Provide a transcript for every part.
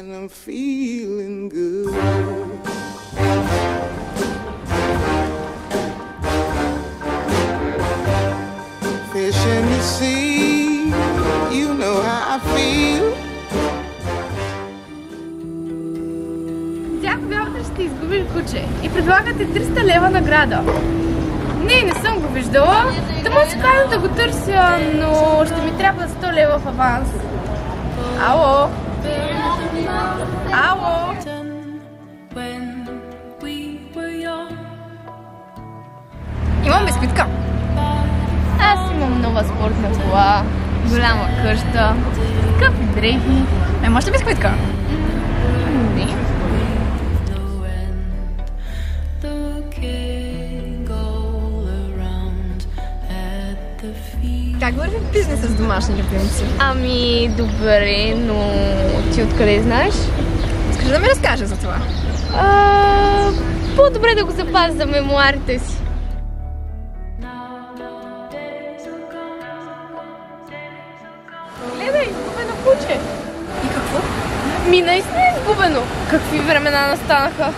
and I'm feeling good. Fish in the sea, you know how I feel. Тях вярвате, че сте изгубили куче и предлагате 300 лева награда. Не съм го виждала. Да му се каза да го търся, но ще ми трябва 100 лева в аванс. Ало? Ало? Имам безпитка. Аз имам нова спортна кола, голяма къща, скъпи дрехи. Може ли безпитка? Не. Как върви бизнеса с домашни любимци? Ами, добре, но ти откъде знаеш? Искаш да ми разкажа за това? По-добре да го запазя за мемуарите си. Гледай, изгубено куче! И какво? Ми наистина е изгубено! Какви времена настанаха!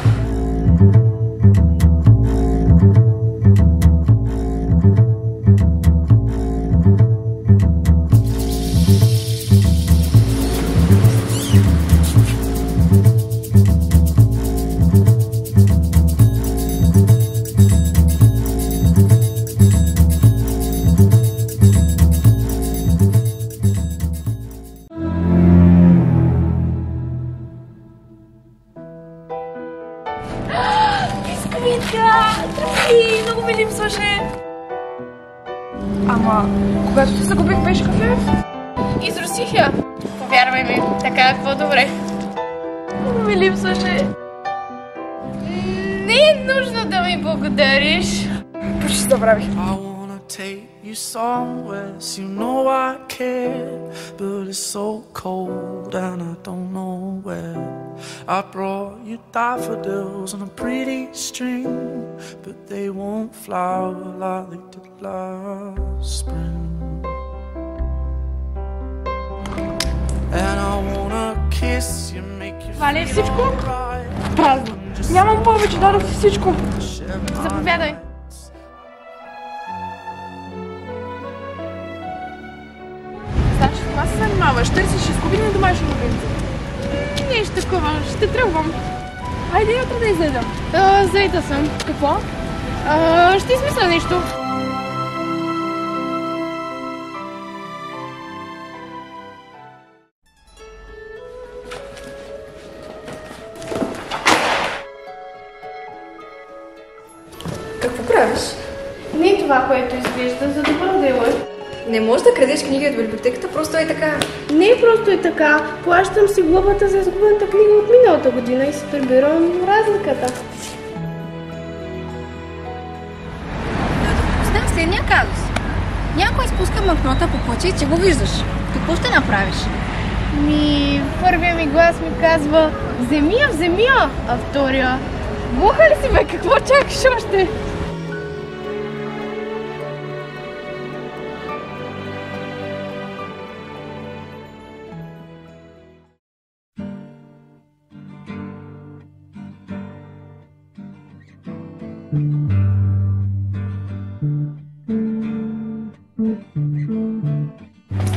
Тръпки, много ми липсваше. Ама, когато се загубих, беше кафе. Изрусих я. Повярвай ми, така е по-добре. Много ми липсваше. Не е нужно да ми благодариш. Почти забравих. You somewhere, so you know I care, but it's so cold and I don't know where. I brought you daffodils on a pretty string, but they won't flower like they did last spring. And I wanna kiss you, make you Това ли е всичко? alright. Празно. Нямам повече, дадох си всичко. Заповядай. Това се занимаваш, търсиш изгубени домашни любимци. Нещо такова, ще тръгвам. Хайде утре да излезем. Заета съм. Какво? Ще измисля нещо. Какво правиш? Не това, което изглежда за добро дело. Не можеш да крадеш книги от библиотеката, просто е така. Не е просто и така. Плащам си глобата за изгубената книга от миналата година и си прибирам разликата. Оставям следния казус. Някой изпуска банкнота по пътя и ти го виждаш. Какво ще направиш? Първия ми глас ми казва вземи я, а втория глуха ли си бе, какво чакаш още?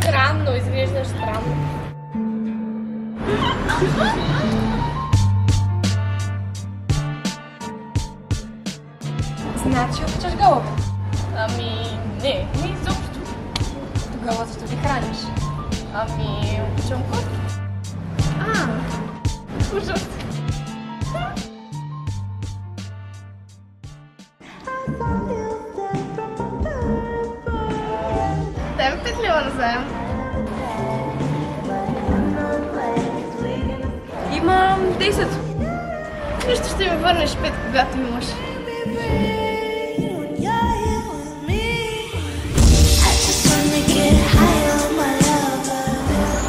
Странно, изглеждаш странно. Значи обичаш гълъб. Не изобщо. Тогава защо ги храниш? Обичам кот. Ужас. Дай ми 5 лева назаем. Имам 10. Нищо ще ми върнеш 5, когато имаш.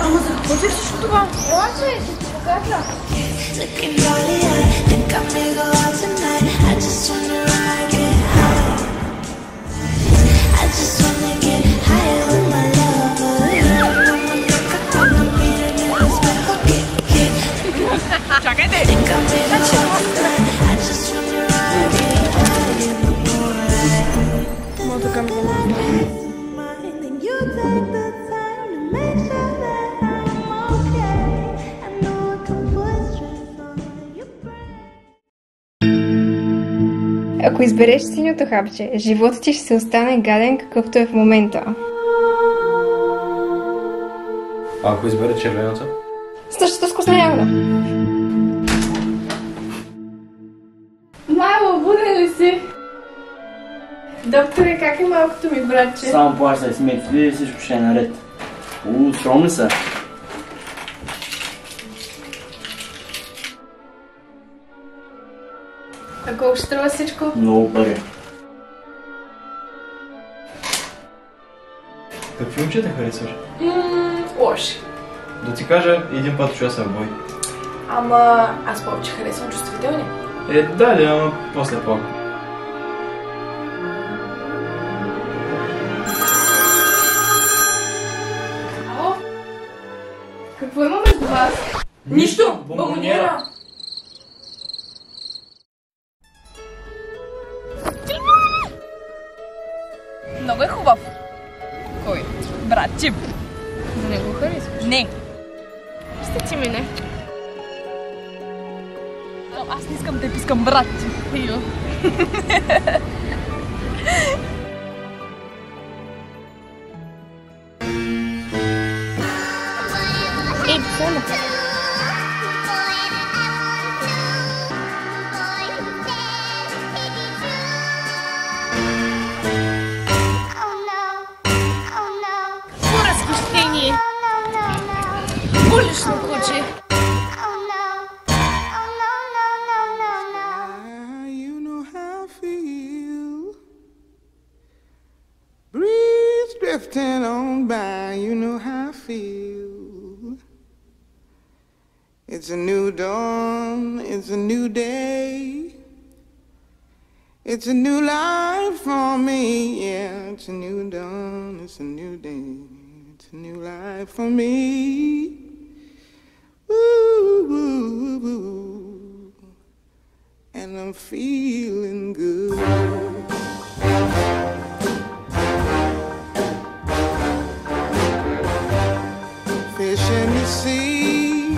Ама за какво ти всичко това? Елаче, ще ти покажа. Чакайте! Мото към Ако избереш синьото хапче, животът ти ще се остане гаден, какъвто е в момента. А ако избере червеното? Същото с вкусна ягода. Майло, буден ли си? Докторе, как е малкото ми братче? Само плащай сметките и всичко ще е наред. Скромни са. А колко ще струва всичко? Много пари. Какви момчета харесваш? Лоши. Да ти кажа, един път чуя съм в бой. Ама аз повече харесвам чувствителни. Да, ама после по. Ало? Какво има между вас? Нищо! Бомбоньера! Много е хубав. Кой? Брат Чип. Да не го харесваш? Не. Ще ти мине. Аз не искам да искам брат Чип. Ей, само. Разхищение! Улично куче! You know how I feel. Breeze drifting on by, you know how I feel. It's a new dawn, it's a new day. It's a new life for me, yeah. It's a new dawn, it's a new day. It's a new life for me. Ooh, ooh, ooh. And I'm feeling good. Fish in the sea,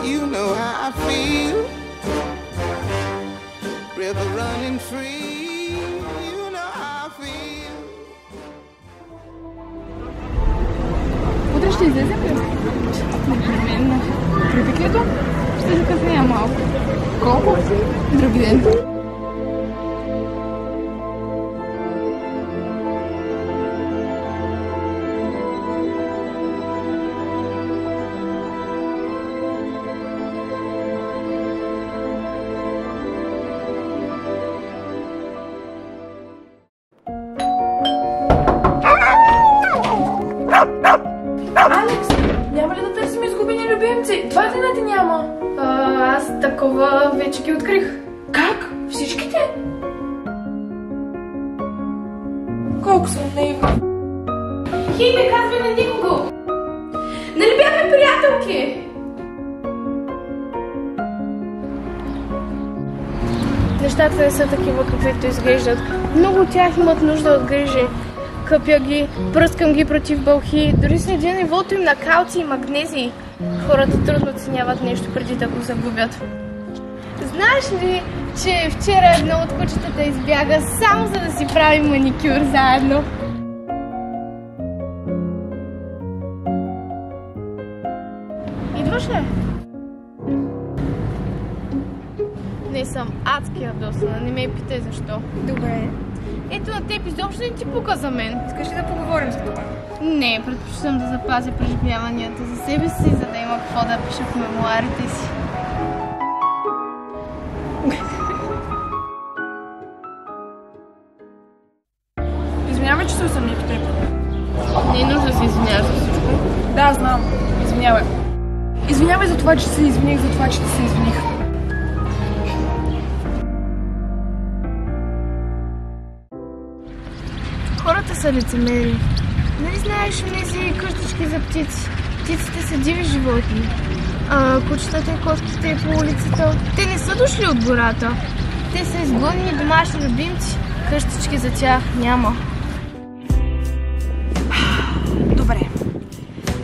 you know how I feel. River running free, you know how I feel. Утре ще излезем ли? Непременно. При пикето ще закъснея малко. Колко? Други ден. Алекс, няма ли да търсим изгубени любимци? 2 дена ти няма. Аз такова вече ги открих. Как? Всичките? Колко съм наивна. Хей, не казвай на никого! Нали бяхме приятелки? Нещата не са такива, каквито изглеждат. Много от тях имат нужда от грижи. Къпя ги, пръскам ги против бълхи, дори следя нивото им на калци и магнезии. Хората трудно оценяват нещо преди да го загубят. Знаеш ли, че вчера едно от кучетата избяга само за да си прави маникюр заедно? Идваш ли? Не съм адски ядосана, не ме питай защо. Добре. Ето на теб изобщо не ти пука за мен. Искаш ли да поговорим за това? Не, предпочитам да запазя преживяванията за себе си, за да има какво да пиша в мемуарите си. Извинявай, че се усъмних в теб. Не е нужда да се извиняваш за всичко. Да, знам. Извинявай. Извинявай за това, че се извиних, за това, че ти се извиних. Хората са лицемери. Нали знаеш онези къщички за птици? Птиците са диви животни. Кучетата и котките по улицата. Те не са дошли от гората. Те са изгонени домашни любимци. Къщички за тях няма. Добре.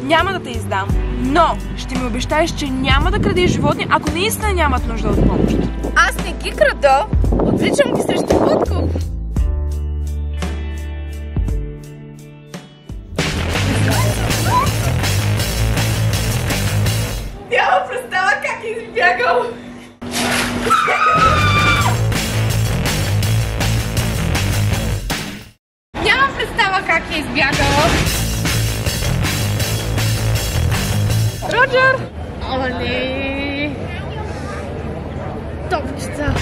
Няма да те издам, но ще ми обещаеш, че няма да крадеш животни, ако наистина нямат нужда от помощ. Аз не ги крада. Отвличам ги срещу подкуп. Няма представа как е избягал. Нямам представа как е избягал. Роджер! О, не! Топчета!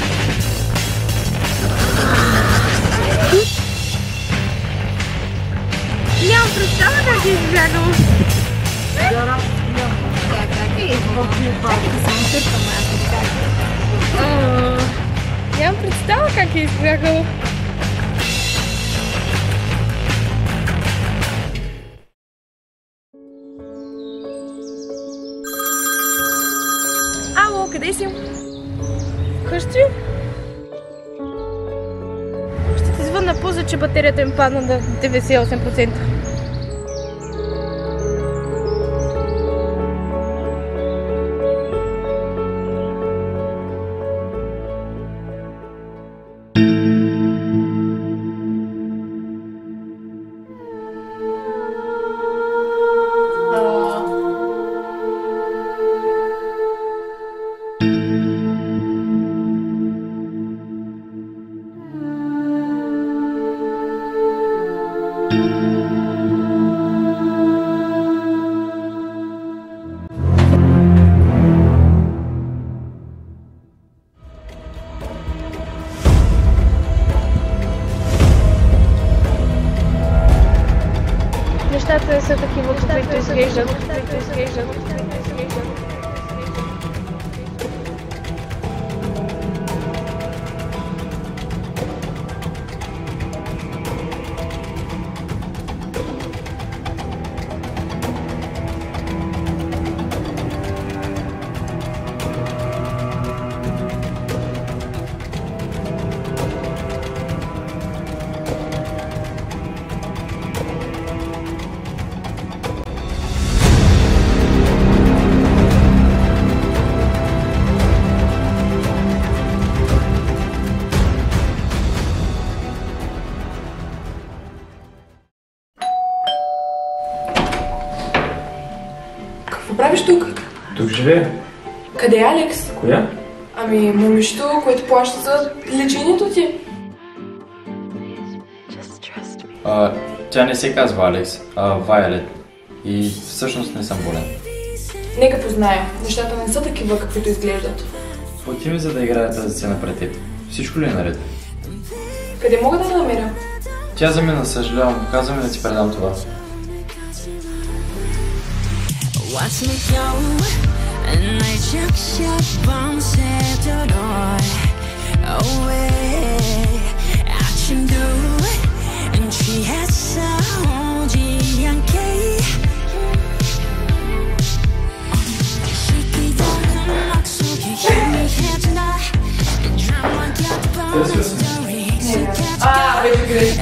Нямам представа как е избягал. Нямам представа как е избягал. Ало, къде си? Къщи? Ще ти звънна после, че батерията им падна на 98%. Нещата не са такива, каквито изглеждат. Какво правиш тук? Тук живея. Къде е Алекс? Коя? Ами, момичето, което плаща за лечението ти. Тя не се казва Алекс, а Вайолет. И всъщност не съм болен. Нека позная, нещата не са такива, каквито изглеждат. Плати ми, за да играя тази сцена пред теб. Всичко ли е наред? Къде мога да я намеря? Тя замина, съжалявам. Казвам ми да ти предам това. Watch me go, and I just shut bounce the door away. Action do, and she has some GNK. She keep on the mark, so you hear me here tonight. The drama got the story. Вече